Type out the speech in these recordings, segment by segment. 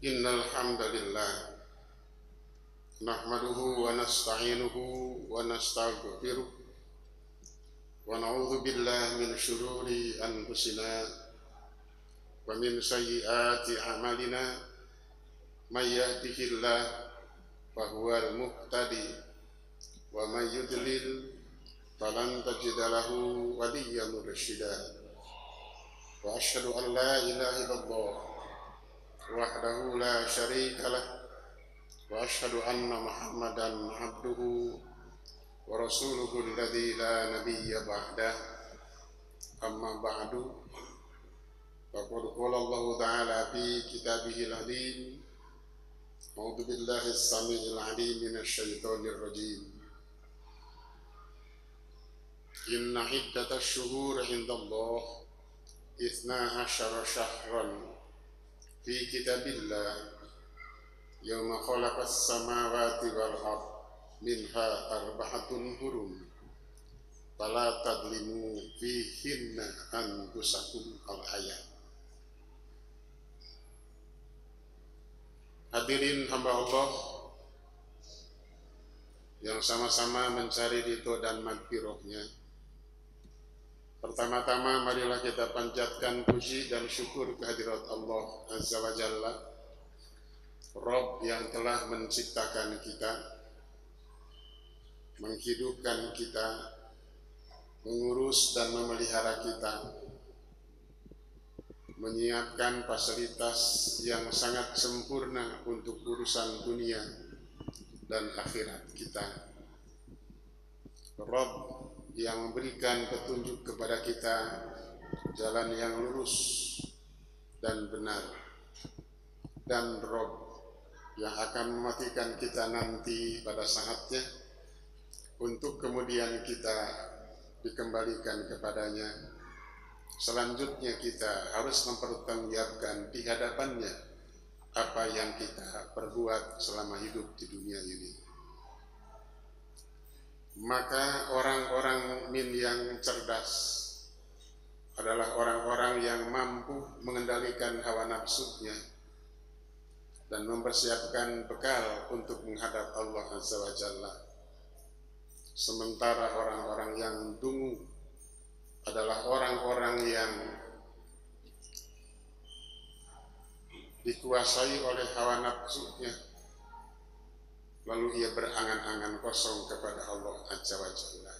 Innal hamdalillah nahmaduhu wa nasta'inuhu wa nastaghfiruh wa na'udzu billahi min syururi anfusina wa min sayyiati a'malina may yahdihillah fa huwal muhtadi wa may yudlil falan tajida lahu waliyyan mursyida wa asyhadu an la ilaha illallah wahdahu la syarika lah wa asyhadu anna Muhammadan abduhu wa rasuluhu alladzi la nabiyya ba'dah. Amma ba'du, faqad qala Allah ta'ala fi kitabihil azim, a'udzu billahi as-sami'il 'alim minasy syaithanir rajim. Inna iddatash syuhuri 'indallah 12 syahran fi kitabillah yawma khalaqas samawati wal ard minha arba'atun hurum fala tadlimu fihinna anfusakum al-ayat. Hadirin hamba Allah yang sama-sama mencari ridho dan magfirahnya, pertama-tama marilah kita panjatkan puji dan syukur kehadirat Allah Azza wa Jalla, Rabb yang telah menciptakan kita, menghidupkan kita, mengurus dan memelihara kita, menyiapkan fasilitas yang sangat sempurna untuk urusan dunia dan akhirat kita. Rabb yang memberikan petunjuk kepada kita jalan yang lurus dan benar, dan Rabb yang akan mematikan kita nanti pada saatnya untuk kemudian kita dikembalikan kepadanya. Selanjutnya kita harus mempertanggungjawabkan di hadapannya apa yang kita perbuat selama hidup di dunia ini. Maka orang-orang mukmin yang cerdas adalah orang-orang yang mampu mengendalikan hawa nafsunya dan mempersiapkan bekal untuk menghadap Allah Azza wa Jalla. Sementara orang-orang yang dungu adalah orang-orang yang dikuasai oleh hawa nafsunya, lalu ia berangan-angan kosong kepada Allah Azza wa Jalla.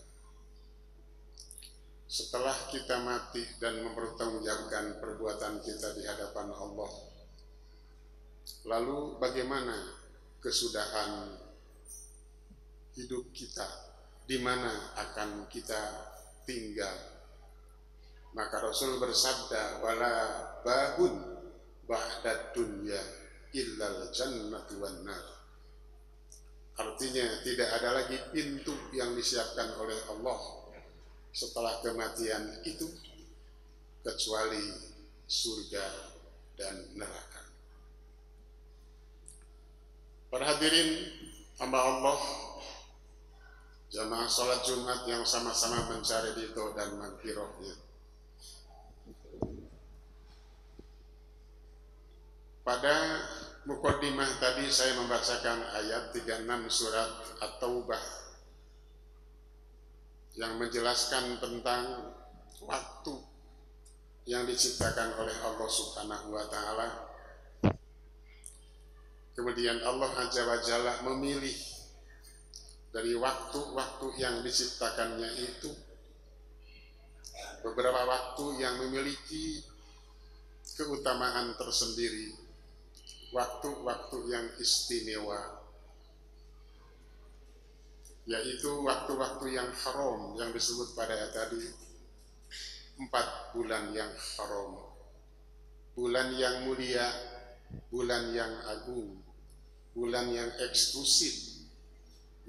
Setelah kita mati dan mempertanggungjawabkan perbuatan kita di hadapan Allah, lalu bagaimana kesudahan hidup kita, di mana akan kita tinggal? Maka Rasul bersabda, wala babun ba'dad dunya illal jannatu wan nar. Artinya tidak ada lagi pintu yang disiapkan oleh Allah setelah kematian itu kecuali surga dan neraka. Para hadirin hamba Allah, jamaah salat Jumat yang sama-sama mencari ridho dan magfirahnya. Pada mukaddimah tadi saya membacakan ayat 36 surat At-Taubah yang menjelaskan tentang waktu yang diciptakan oleh Allah Subhanahu wa Ta'ala. Kemudian Allah Azza wa Jalla memilih dari waktu-waktu yang diciptakannya itu beberapa waktu yang memiliki keutamaan tersendiri, waktu-waktu yang istimewa, yaitu waktu-waktu yang haram yang disebut pada ayat tadi, 4 bulan yang haram, bulan yang mulia, bulan yang agung, bulan yang eksklusif.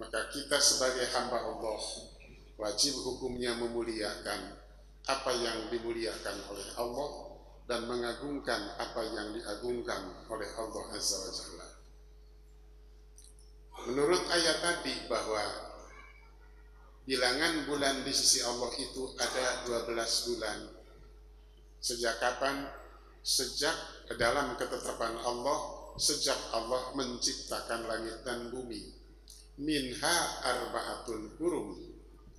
Maka kita sebagai hamba Allah wajib hukumnya memuliakan apa yang dimuliakan oleh Allah dan mengagungkan apa yang diagungkan oleh Allah Azza wa Jalla. Menurut ayat tadi bahwa bilangan bulan di sisi Allah itu ada 12 bulan. Sejak kapan? Sejak dalam ketetapan Allah sejak Allah menciptakan langit dan bumi. Minha arba'atun hurum,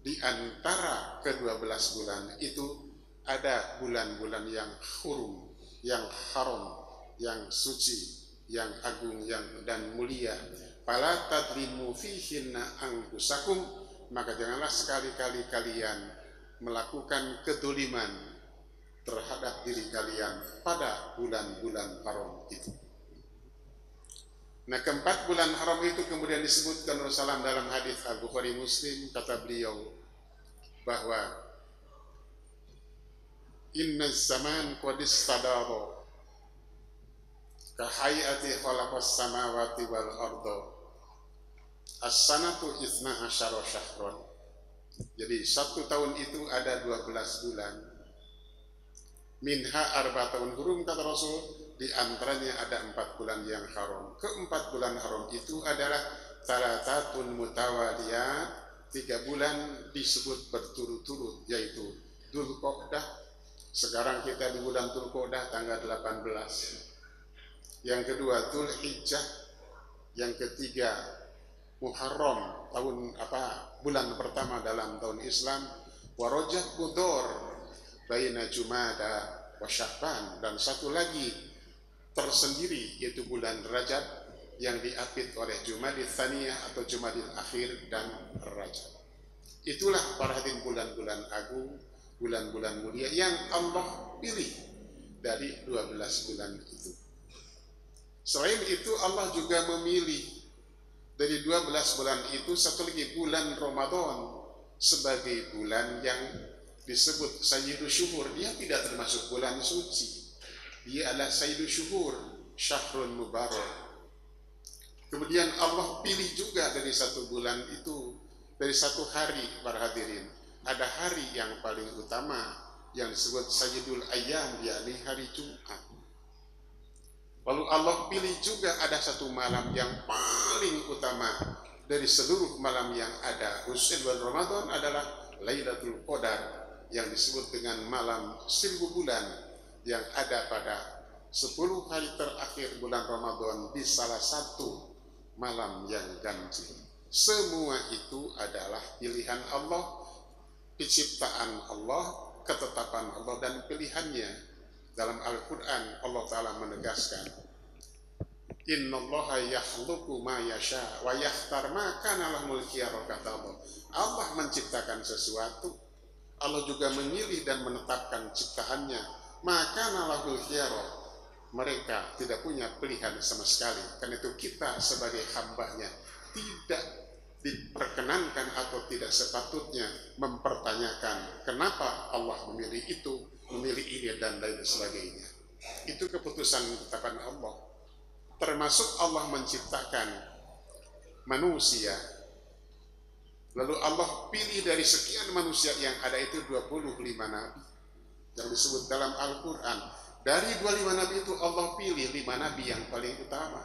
di antara ke-12 bulan itu ada bulan-bulan yang hurum, yang haram, yang suci, yang agung, dan mulia. Fala tadlimu fihinna anfusakum, maka janganlah sekali-kali kalian melakukan kedoliman terhadap diri kalian pada bulan-bulan haram itu. Nah, keempat bulan haram itu kemudian disebutkan Rasulullah dalam hadis Al-Bukhari Muslim, kata beliau bahwa inna zaman qad istadara ka hayati khalaqas samawati wal arda as-sanatu 12 syahran. Jadi 1 tahun itu ada 12 bulan. Minha arba'atun hurum, kata Rasul, di antaranya ada 4 bulan yang haram. Keempat bulan haram itu adalah salatatun mutawaliyat, 3 bulan disebut berturut-turut, yaitu Dzulqa'dah. Sekarang kita di bulan Dzulqa'dah tanggal 18. Yang kedua Dzulhijjah, yang ketiga Muharram, bulan pertama dalam tahun Islam, wa Rajab Qudor baina Jumada wa Sya'ban, dan satu lagi tersendiri yaitu bulan Rajab yang diapit oleh Jumadil Tsaniyah atau Jumadil Akhir dan Rajab. Itulah para hadirin bulan-bulan agung, bulan-bulan mulia yang Allah pilih dari 12 bulan itu. Selain itu Allah juga memilih dari 12 bulan itu satu lagi bulan Ramadan sebagai bulan yang disebut Sayyidu Syuhur. Dia tidak termasuk bulan suci, dia adalah Sayyidu Syuhur, Syahrul Mubarak. Kemudian Allah pilih juga dari 1 bulan itu, dari 1 hari, para hadirin, ada hari yang paling utama yang disebut Sayyidul Ayyam, yakni hari Jumat. Lalu Allah pilih juga ada 1 malam yang paling utama dari seluruh malam yang ada khususnya bulan Ramadan adalah Lailatul Qadar, yang disebut dengan malam 1000 bulan, yang ada pada 10 hari terakhir bulan Ramadan di salah satu malam yang ganjil. Semua itu adalah pilihan Allah, penciptaan Allah, ketetapan Allah, dan pilihannya. Dalam Al-Quran Allah Ta'ala menegaskan, innallaha yakhluqu ma yasha wa yakhtar ma kana lahul khiyarah, kata Allah. Allah menciptakan sesuatu, Allah juga memilih dan menetapkan ciptaannya. Maka lahul khiyarah, mereka tidak punya pilihan sama sekali. Karena itu kita sebagai hambanya tidak diperkenankan atau tidak sepatutnya mempertanyakan kenapa Allah memilih itu, memilih ini, dan lain sebagainya. Itu keputusan ketetapan Allah. Termasuk Allah menciptakan manusia, lalu Allah pilih dari sekian manusia yang ada itu 25 nabi yang disebut dalam Al-Quran. Dari 25 nabi itu Allah pilih 5 nabi yang paling utama,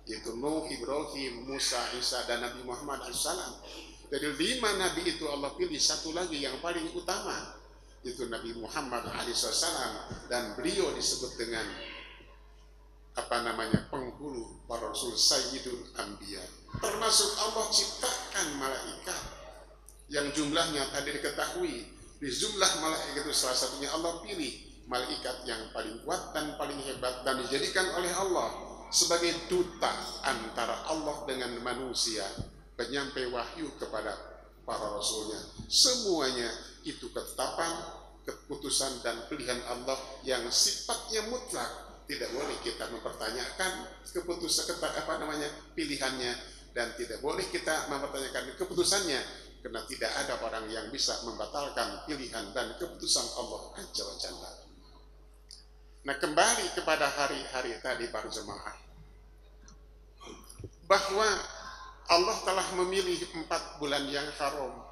yaitu Nuh, Ibrahim, Musa, Isa, dan Nabi Muhammad SAW. Dari 5 nabi itu Allah pilih 1 lagi yang paling utama, yaitu Nabi Muhammad SAW, dan beliau disebut dengan penghulu para rasul, Sayyidul Anbiya. Termasuk Allah ciptakan malaikat yang jumlahnya tadi diketahui. Di jumlah malaikat itu salah satunya Allah pilih malaikat yang paling kuat dan paling hebat, dan dijadikan oleh Allah sebagai duta antara Allah dengan manusia, penyampai wahyu kepada para rasulnya. Semuanya itu ketetapan, keputusan, dan pilihan Allah yang sifatnya mutlak. Tidak boleh kita mempertanyakan keputusan pilihannya, dan tidak boleh kita mempertanyakan keputusannya, karena tidak ada orang yang bisa membatalkan pilihan dan keputusan Allah Azza wa Jalla. Nah, kembali kepada hari-hari tadi para jemaah, bahwa Allah telah memilih 4 bulan yang haram,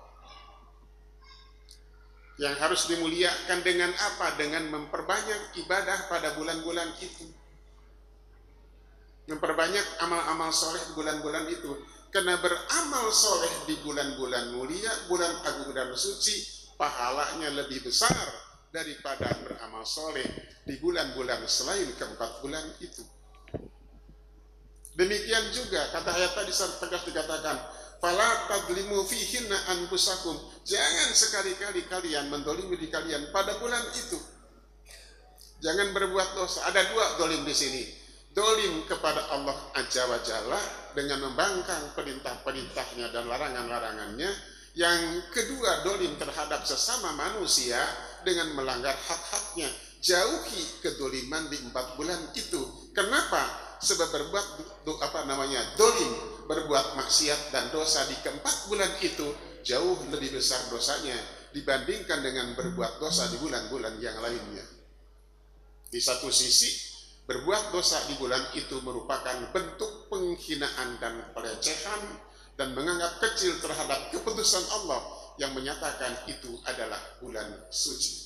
yang harus dimuliakan dengan apa? Dengan memperbanyak ibadah pada bulan-bulan itu, memperbanyak amal-amal soleh di bulan-bulan itu. Karena beramal soleh di bulan-bulan mulia, bulan agung dan suci, pahalanya lebih besar daripada beramal soleh di bulan-bulan selain ke-4 bulan itu. Demikian juga kata ayat tadi tegas dikatakan, fala tadlimu fihinna anfusakum. Jangan sekali-kali kalian mendolimi di kalian pada bulan itu. Jangan berbuat dosa. Ada dua dolim di sini. Dolim kepada Allah Azza wa Jalla dengan membangkang perintah-perintahnya dan larangan-larangannya. Yang kedua, dolim terhadap sesama manusia dengan melanggar hak-haknya. Jauhi kedoliman di 4 bulan itu. Kenapa? Sebab berbuat dolim, berbuat maksiat dan dosa di ke-4 bulan itu jauh lebih besar dosanya dibandingkan dengan berbuat dosa di bulan-bulan yang lainnya. Di satu sisi, berbuat dosa di bulan itu merupakan bentuk penghinaan dan pelecehan dan menganggap kecil terhadap keputusan Allah yang menyatakan itu adalah bulan suci.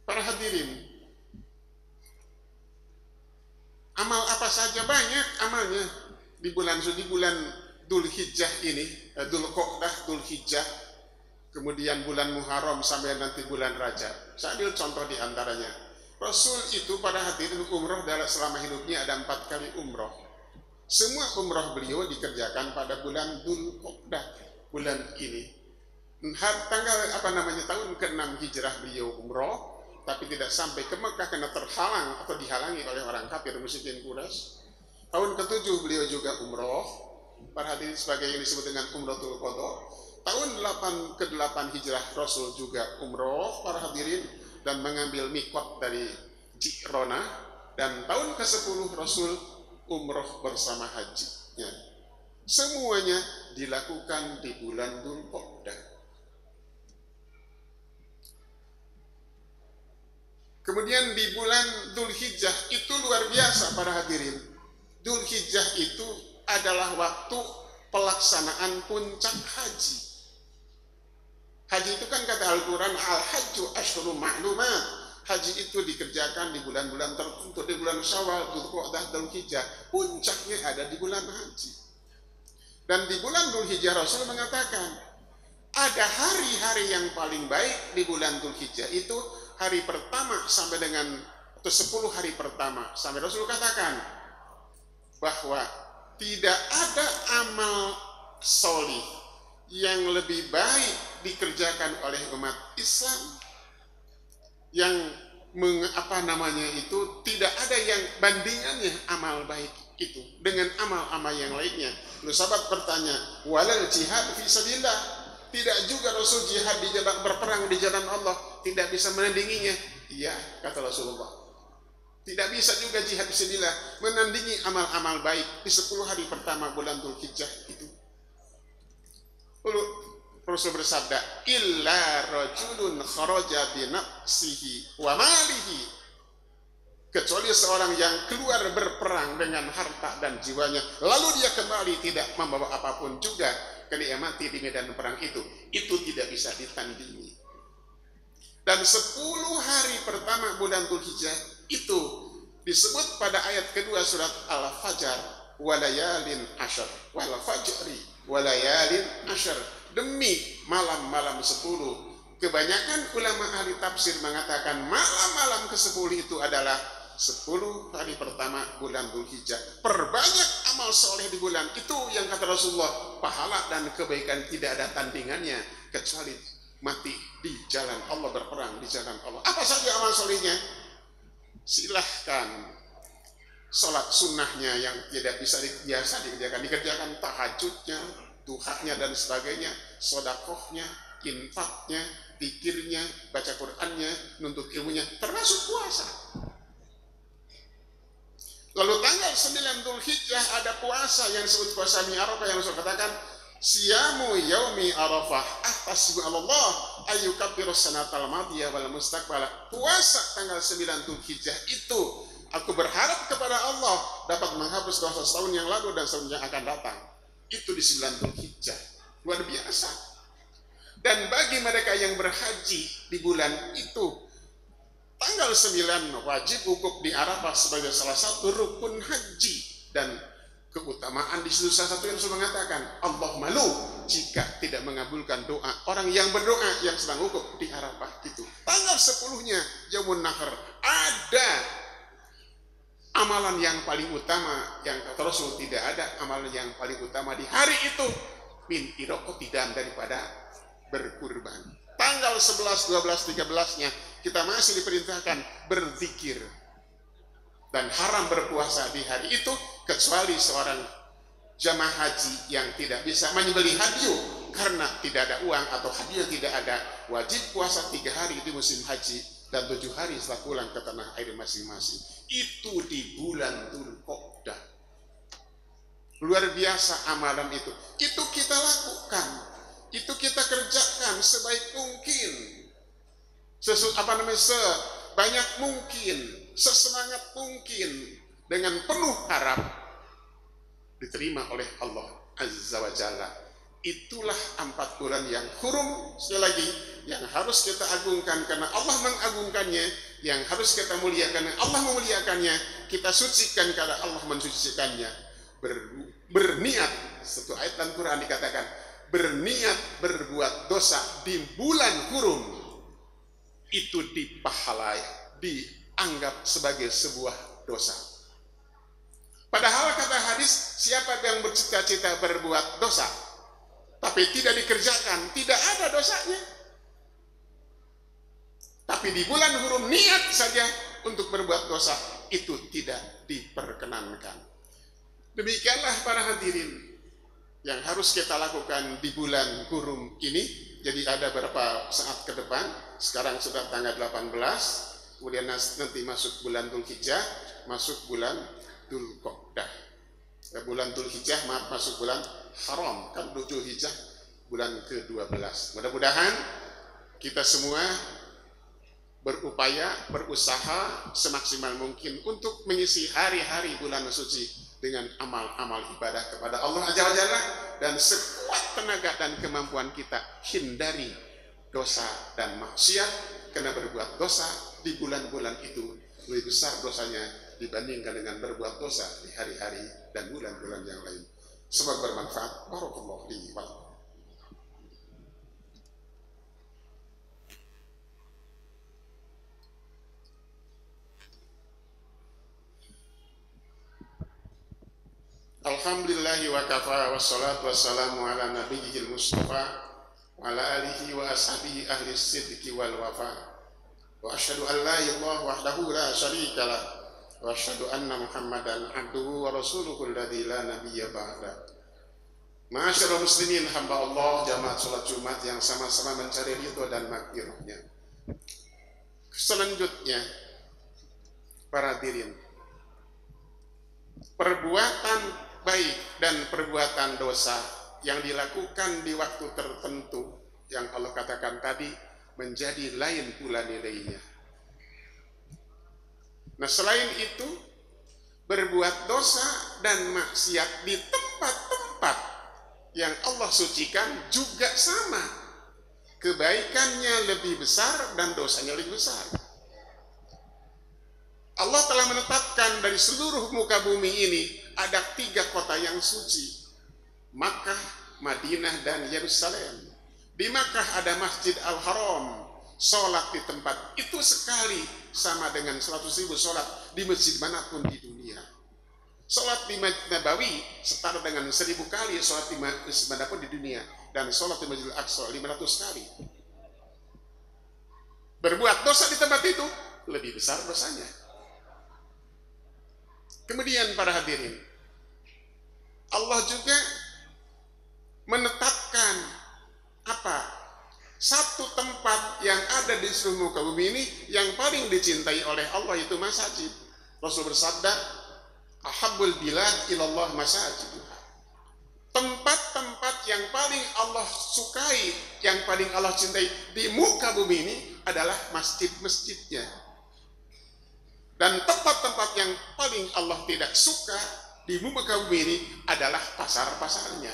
Para hadirin, amal apa saja banyak amalnya di bulan suci, bulan Dzulhijjah ini, Dzulqa'dah, Dzulhijjah, kemudian bulan Muharram sampai nanti bulan Rajab. Saya ambil contoh di antaranya. Rasul itu pada hadirin umroh dalam selama hidupnya ada 4 kali umroh. Semua umroh beliau dikerjakan pada bulan Dzulqa'dah, bulan ini. Tahun ke-6 hijrah beliau umroh, tapi tidak sampai ke Mekah karena terhalang atau dihalangi oleh orang kafir musyrikin Quraisy. Tahun ke-7 beliau juga umroh, para hadirin sebagai yang disebut dengan Umratul Qadha. Tahun ke-8 hijrah Rasul juga umroh, para hadirin, dan mengambil miqat dari Ji'rana. Dan tahun ke-10 Rasul umroh bersama hajinya. Semuanya dilakukan di bulan Dzulqa'dah. Kemudian di bulan Dzulhijjah itu luar biasa para hadirin. Dzulhijjah itu adalah waktu pelaksanaan puncak haji. Haji itu kan kata Al-Quran, al-hajju asyhurun ma'lumat. Haji itu dikerjakan di bulan-bulan tertentu, di bulan Syawal, Dzulqa'dah, Dzulhijjah. Puncaknya ada di bulan haji. Dan di bulan Dzulhijjah Rasul mengatakan, ada hari-hari yang paling baik di bulan Dzulhijjah itu hari pertama sampai dengan 10 hari pertama. Sampai Rasul katakan bahwa tidak ada amal solih yang lebih baik dikerjakan oleh umat Islam yang tidak ada yang bandingannya amal baik itu dengan amal-amal yang lainnya. Lalu sahabat bertanya, walal jihad fi sabilillah. Tidak juga Rasul jihad di jalan, berperang di jalan Allah, tidak bisa menandinginya. Iya, kata Rasulullah. Tidak bisa juga jihad fisabilillah menandingi amal-amal baik di 10 hari pertama bulan Dzulhijjah itu. Lalu Rasul bersabda, illa rajulun kharaja bi nafsihi wa malihi. Kecuali seorang yang keluar berperang dengan harta dan jiwanya, lalu dia kembali tidak membawa apapun juga, dia mati di medan perang itu tidak bisa ditandingi. Dan 10 hari pertama bulan Dzulhijjah itu disebut pada ayat kedua surat Al-Fajr, walayalin asyr, wal fajri walayalin asyr, demi malam-malam 10. Kebanyakan ulama ahli tafsir mengatakan malam-malam ke-10 itu adalah 10 hari pertama bulan Dzulhijjah. Perbanyak amal soleh di bulan itu yang kata Rasulullah, pahala dan kebaikan tidak ada tandingannya kecuali mati di jalan Allah, berperang di jalan Allah. Apa saja amal solehnya? Silahkan sholat sunnahnya yang tidak bisa biasa dikerjakan tahajudnya, duhanya dan sebagainya, sodakohnya, infaknya, zikirnya, baca Qur'annya, nuntut ilmunya, termasuk puasa. Lalu tanggal 9 Dzulhijjah ada puasa yang disebut puasa Mi Arafah, yang Rasul katakan, siyamu yaumi Arafah ahtasibu Allah ayyukabbiru sanatal madiyah wal mustaqbala. Puasa tanggal 9 Dzulhijjah itu aku berharap kepada Allah dapat menghapus dosa setahun yang lalu dan setahun yang akan datang. Itu di 9 Dzulhijjah. Luar biasa. Dan bagi mereka yang berhaji di bulan itu, tanggal 9 wajib wukuf di Arafah sebagai salah satu rukun haji. Dan keutamaan di situ salah satu yang sudah mengatakan, Allah malu jika tidak mengabulkan doa orang yang berdoa yang sedang wukuf di Arafah itu. Tanggal 10-nya Yaumun Nahr ada amalan yang paling utama yang kata Rasul, tidak ada amalan yang paling utama di hari itu min iraqotidam daripada berkurban. Tanggal 11, 12, 13-nya kita masih diperintahkan berzikir dan haram berpuasa di hari itu kecuali seorang jamaah haji yang tidak bisa menyembelih hadyu karena tidak ada uang atau hadyu tidak ada, wajib puasa 3 hari di musim haji dan 7 hari setelah pulang ke tanah air masing-masing. Itu di bulan Dzulqa'dah. Luar biasa amalan itu. Itu kita lakukan, itu kita kerjakan sebaik mungkin, sebanyak mungkin, sesemangat mungkin, dengan penuh harap diterima oleh Allah Azza wa Jalla. Itulah 4 bulan yang hurum, sekali lagi, yang harus kita agungkan karena Allah mengagungkannya, yang harus kita muliakan karena Allah memuliakannya, kita sucikan karena Allah mensucikannya. Berniat, satu ayat dalam Quran dikatakan, berniat berbuat dosa di bulan hurum itu dipahalai, dianggap sebagai sebuah dosa. Padahal kata hadis, siapa yang bercita-cita berbuat dosa tapi tidak dikerjakan, tidak ada dosanya. Tapi di bulan hurum niat saja untuk berbuat dosa itu tidak diperkenankan. Demikianlah para hadirin yang harus kita lakukan di bulan hurum ini. Jadi ada beberapa saat ke depan, sekarang sudah tanggal 18, kemudian nanti masuk bulan Dzulhijjah, masuk bulan Dzulqa'dah. Bulan Dzulhijjah, masuk bulan haram, kan Dzulhijjah bulan ke-12. Mudah-mudahan kita semua berupaya, berusaha semaksimal mungkin untuk mengisi hari-hari bulan suci dengan amal-amal ibadah kepada Allah Azza wa Jalla, dan sekuat tenaga dan kemampuan kita hindari dosa dan maksiat, karena berbuat dosa di bulan-bulan itu lebih besar dosanya dibandingkan dengan berbuat dosa di hari-hari dan bulan-bulan yang lain. Semoga bermanfaat. Barakallahu li wa lakum. Alhamdulillahi wa kafa, wassalatu wassalamu ala nabiyyil mustafa wa ala alihi wa ashabihi ahli sidqi wal wafa. Wa asyhadu an la ilaha wahdahu la syarika lah, wa asyhadu anna Muhammadan abduhu wa rasuluhu alladzi la nabiyya ba'da. Ma'asyiral muslimin, hamba Allah, jamaah salat Jumat yang sama-sama mencari ridho dan maghfirahnya. Selanjutnya, para hadirin, perbuatan baik dan perbuatan dosa yang dilakukan di waktu tertentu yang Allah katakan tadi menjadi lain pula nilainya. Nah, selain itu, berbuat dosa dan maksiat di tempat-tempat yang Allah sucikan juga sama, kebaikannya lebih besar dan dosanya lebih besar. Allah telah menetapkan dari seluruh muka bumi ini ada 3 kota yang suci, Makkah, Madinah, dan Yerusalem. Di Makkah ada Masjid Al-Haram, sholat di tempat itu sekali sama dengan 100.000 sholat di masjid manapun di dunia. Sholat di Masjid Nabawi setara dengan 1.000 kali sholat di masjid manapun di dunia, dan sholat di Masjidil Aqsa 500 kali. Berbuat dosa di tempat itu lebih besar dosanya. Kemudian para hadirin, Allah juga menetapkan apa? Satu tempat yang ada di seluruh muka bumi ini yang paling dicintai oleh Allah, itu masjid. Rasul bersabda, ahabbul bilad ilallah masajid. Tempat-tempat yang paling Allah sukai, yang paling Allah cintai di muka bumi ini adalah masjid-masjidnya. Dan tempat-tempat yang paling Allah tidak suka di muka bumi ini adalah pasar-pasarnya.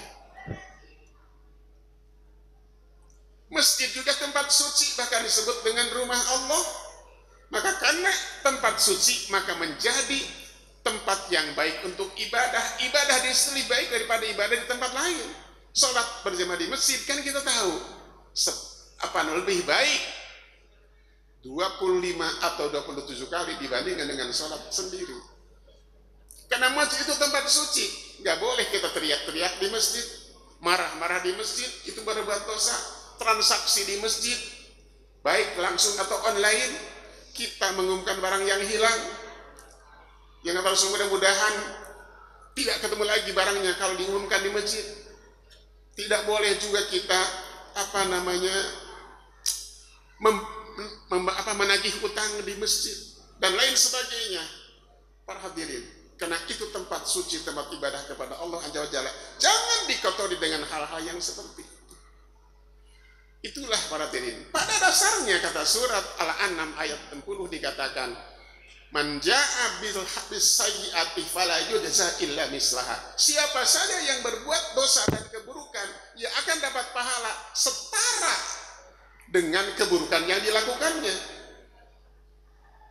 Masjid juga tempat suci, bahkan disebut dengan rumah Allah. Maka karena tempat suci, maka menjadi tempat yang baik untuk ibadah. Ibadah di sini lebih baik daripada ibadah di tempat lain. Sholat berjamaah di masjid, kan kita tahu lebih baik 25 atau 27 kali dibandingkan dengan sholat sendiri. Karena masjid itu tempat suci. Nggak boleh kita teriak-teriak di masjid, marah-marah di masjid, itu berbuat dosa. Transaksi di masjid, baik langsung atau online, kita mengumumkan barang yang hilang, yang harus mudah-mudahan tidak ketemu lagi barangnya kalau diumumkan di masjid. Tidak boleh juga kita menagih utang di masjid dan lain sebagainya. Para hadirin, karena itu tempat suci, tempat ibadah kepada Allah Azza wa Jalla. Jangan dikotori dengan hal-hal yang seperti itu. Itulah para hadirin. Pada dasarnya kata surat Al-An'am ayat 60 dikatakan, man jaa bil sayyi'ati fala yujza illa mislaha. Siapa saja yang berbuat dosa dan keburukan, ia akan dapat pahala setara dengan keburukan yang dilakukannya.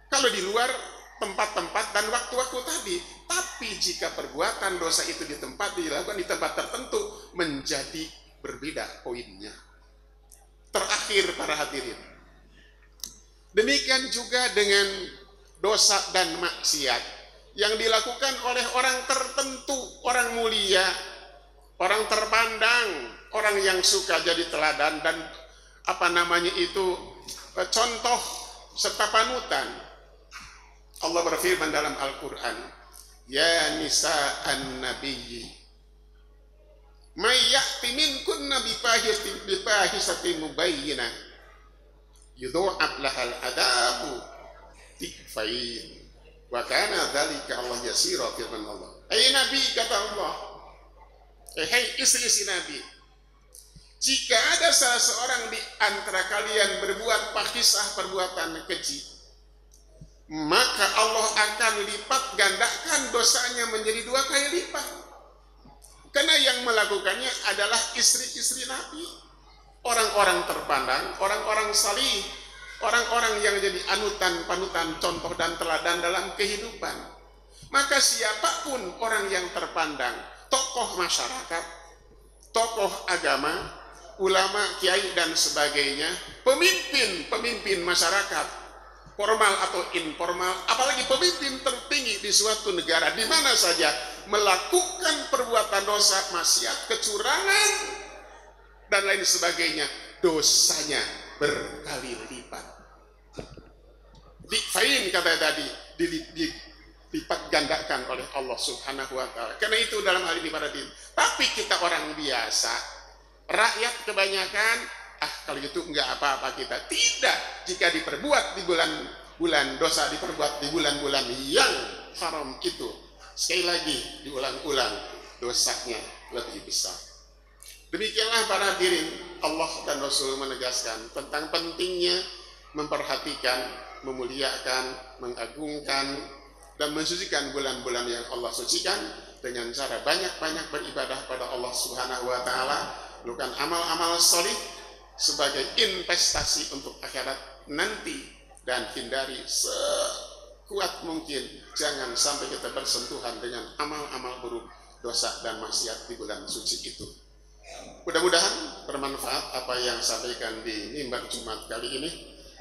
Kalau di luar tempat-tempat dan waktu-waktu tadi, tapi jika perbuatan dosa itu dilakukan di tempat tertentu, menjadi berbeda poinnya. Terakhir para hadirin, demikian juga dengan dosa dan maksiat yang dilakukan oleh orang tertentu, orang mulia, orang terpandang, orang yang suka jadi teladan dan contoh serta panutan. Allah berfirman dalam Al-Quran, ya nisa'an nabiyyi may ya'ti minkunna bifahishatin mubayyinah yudha'af lahal adabu tikfain wa kana dzalika Allah yasira. Firman Allah, Nabi, kata Allah, istri Nabi, jika ada salah seorang di antara kalian berbuat fahisah, perbuatan keji, maka Allah akan lipat gandakan dosanya menjadi 2 kali lipat. Karena yang melakukannya adalah istri-istri Nabi, orang-orang terpandang, orang-orang salih, orang-orang yang jadi panutan, contoh dan teladan dalam kehidupan. Maka siapapun orang yang terpandang, tokoh masyarakat, tokoh agama, ulama, kiai dan sebagainya, pemimpin masyarakat, formal atau informal, apalagi pemimpin tertinggi di suatu negara, di mana saja melakukan perbuatan dosa, maksiat, kecurangan dan lain sebagainya, dosanya berkali lipat. Dikfain kata tadi, dilipat gandakan oleh Allah Subhanahu wa Ta'ala. Karena itu dalam hal ini para hadirin, tapi kita orang biasa, rakyat kebanyakan, kalau itu enggak apa-apa kita. Tidak, jika diperbuat di bulan dosa, diperbuat di bulan-bulan yang haram itu, sekali lagi diulang-ulang, dosanya lebih besar. Demikianlah para hadirin, Allah dan Rasul menegaskan tentang pentingnya memperhatikan, memuliakan, mengagungkan, dan mensucikan bulan-bulan yang Allah sucikan dengan cara banyak-banyak beribadah pada Allah Subhanahu wa Ta'ala, melakukan amal-amal solih sebagai investasi untuk akhirat nanti, dan hindari sekuat mungkin jangan sampai kita bersentuhan dengan amal-amal buruk, dosa dan maksiat di bulan suci itu. Mudah-mudahan bermanfaat apa yang sampaikan di mimbar Jumat kali ini.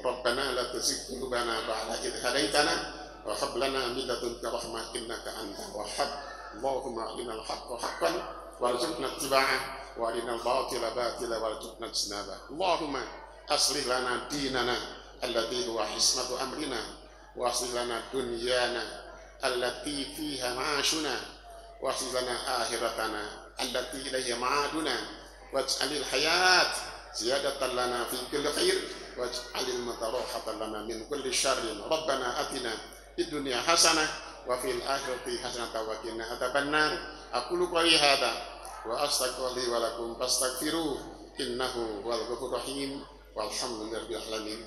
Rabbana la tuzigh qulubana ba'da idh hadaitana wa hab lana min ladunka rahmah innaka antal wahhab. Allahumma arinal haqqa haqqan warzuqna ittiba'ah wa arinal batila batila warzuqna ijtinabah. Allahumma aslih lana dinana allati huwa hismatu amrina wa aslih lana dunyana allati fiha ma'ashuna wa aslih lana akhiratana allati ilayha ma'aduna waj'alil hayat ziyadatan lana fi kulli khair waj'alil mauta rahatan lana min kulli syarrin. Rabbana atina fid dunya hasanah wa fil akhirati hasanah wa qina adzabannar. Aqulu qouli hadza wa astaghfiru wa lakum fastaghfiruh innahu wal ghafurur rahim walhamdulillahi rabbil alamin.